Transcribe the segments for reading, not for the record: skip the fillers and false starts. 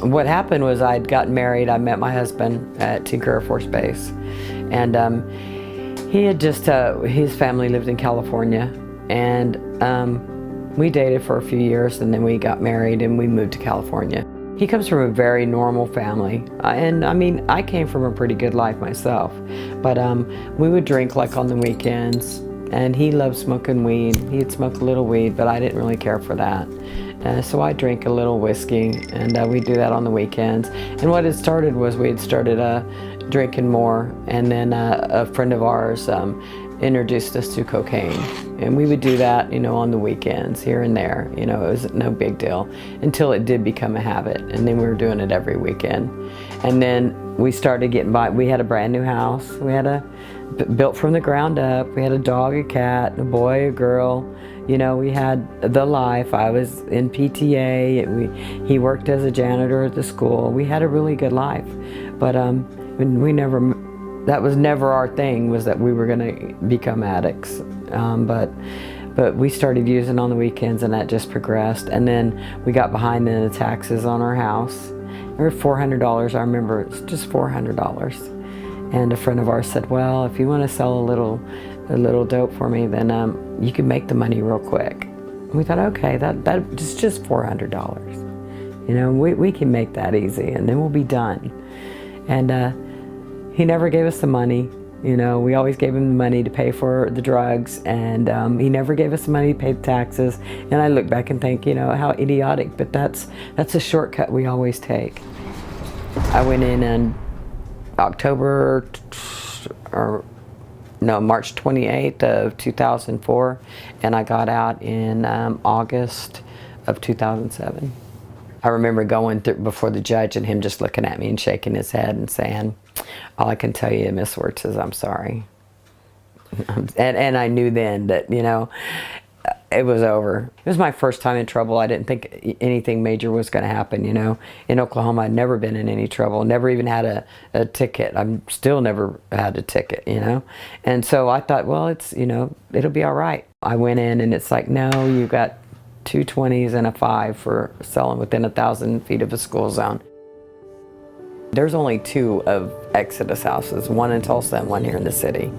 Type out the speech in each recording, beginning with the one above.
What happened was I'd gotten married. I met my husband at Tinker Air Force Base, and he had just, his family lived in California, and we dated for a few years, and then we got married and we moved to California. He comes from a very normal family, and I mean, I came from a pretty good life myself, but we would drink like on the weekends, and he loved smoking weed. He'd smoke a little weed, but I didn't really care for that. So I drink a little whiskey, and we'd do that on the weekends. And what it started was we had started drinking more, and then a friend of ours introduced us to cocaine. And we would do that, you know, on the weekends, here and there. You know, it was no big deal until it did become a habit, and then we were doing it every weekend. And then we started getting by. We had a brand new house. We had built from the ground up. We had a dog, a cat, a boy, a girl. You know, we had the life. I was in PTA. He worked as a janitor at the school. We had a really good life, but we never. That was never our thing. Was that we were going to become addicts? But we started using on the weekends, and that just progressed. And then we got behind in the taxes on our house. It was $400. I remember it's just $400. And a friend of ours said, "Well, if you want to sell a little dope for me, then you can make the money real quick." And we thought, okay, that's just $400. You know, we can make that easy, and then we'll be done. And he never gave us the money. You know, we always gave him the money to pay for the drugs, and he never gave us the money to pay the taxes. And I look back and think, you know, how idiotic, but that's a shortcut we always take. I went in March 28th of 2004, and I got out in August of 2007. I remember going through before the judge and him just looking at me and shaking his head and saying, "All I can tell you, Miss Wertz, is I'm sorry." And I knew then that, you know, it was over. It was my first time in trouble. I didn't think anything major was going to happen, you know. In Oklahoma, I'd never been in any trouble, never even had a ticket. I'm still never had a ticket, you know. And so I thought, well, it's, you know, it'll be all right. I went in and it's like, no, you got 2 20s and a 5 for selling within 1,000 feet of a school zone. There's only 2 of Exodus houses, one in Tulsa and one here in the city.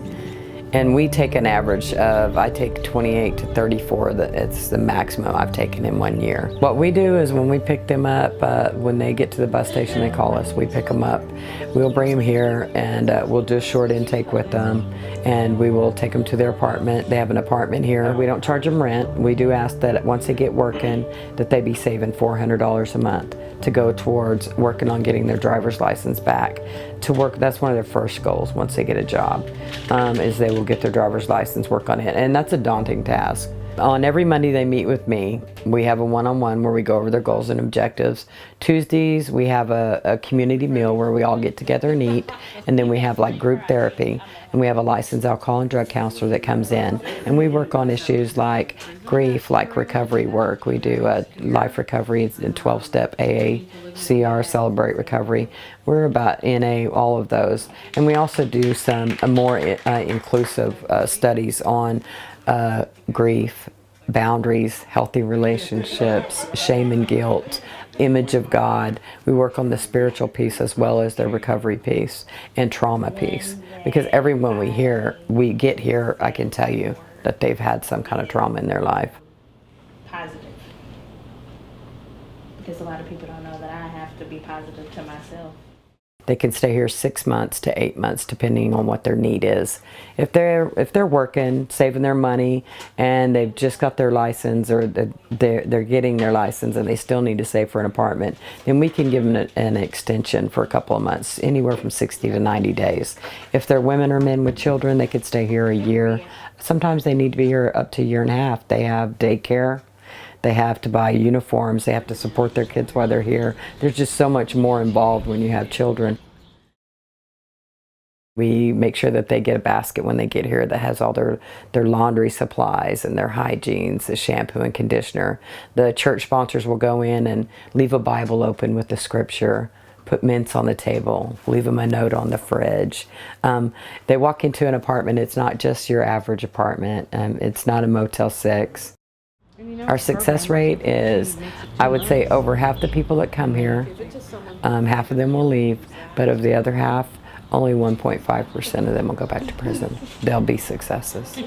And we take an average of, I take 28 to 34, it's the maximum I've taken in 1 year. What we do is when we pick them up, when they get to the bus station, they call us, we pick them up. We'll bring them here, and we'll do a short intake with them, and we will take them to their apartment. They have an apartment here. We don't charge them rent. We do ask that once they get working, that they be saving $400 a month to go towards working on getting their driver's license back. To work, that's one of their first goals once they get a job, is they will get their driver's license, work on it, and that's a daunting task. On every Monday they meet with me. We have a one-on-one where we go over their goals and objectives. Tuesdays we have a community meal where we all get together and eat, and then we have like group therapy, and we have a licensed alcohol and drug counselor that comes in, and we work on issues like grief, like recovery work. We do life recovery, it's a 12-step AA, CR, Celebrate Recovery. We're about NA, all of those. And we also do some more inclusive studies on grief, boundaries, healthy relationships, shame and guilt, image of God. We work on the spiritual piece as well as the recovery piece and trauma piece. Because everyone we get here, I can tell you that they've had some kind of trauma in their life. Positive. Because a lot of people don't know that I have to be positive to myself. They can stay here 6 months to 8 months, depending on what their need is. If they're working, saving their money, and they've just got their license, or they're getting their license, and they still need to save for an apartment, then we can give them an extension for a couple of months, anywhere from 60 to 90 days. If they're women or men with children, they could stay here a year. Sometimes they need to be here up to a year and a half. They have daycare. They have to buy uniforms. They have to support their kids while they're here. There's just so much more involved when you have children. We make sure that they get a basket when they get here that has all their laundry supplies and their hygienes, the shampoo and conditioner. The church sponsors will go in and leave a Bible open with the scripture, put mints on the table, leave them a note on the fridge. They walk into an apartment. It's not just your average apartment. It's not a Motel 6. Our success rate is, I would say, over half the people that come here Half of them will leave, but of the other half, only 1.5% of them will go back to prison. They'll be successes.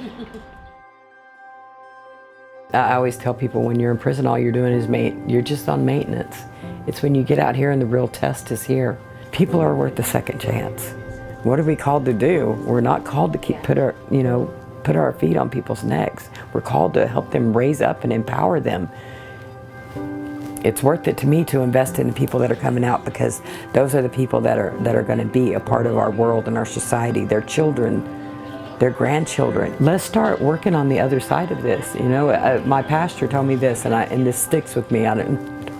I always tell people when you're in prison, all you're doing is you're just on maintenance. It's when you get out here and the real test is here. People are worth a second chance. What are we called to do? We're not called to put our feet on people's necks. We're called to help them raise up and empower them. It's worth it to me to invest in the people that are coming out, because those are the people that are going to be a part of our world and our society. Their children, their grandchildren. Let's start working on the other side of this. My pastor told me this, and this sticks with me.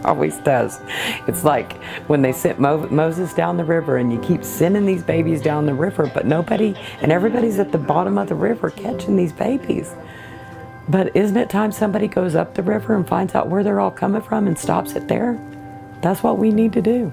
Always does. It's like when they sent Moses down the river, and you keep sending these babies down the river, but everybody's at the bottom of the river catching these babies. But isn't it time somebody goes up the river and finds out where they're all coming from and stops it there? That's what we need to do.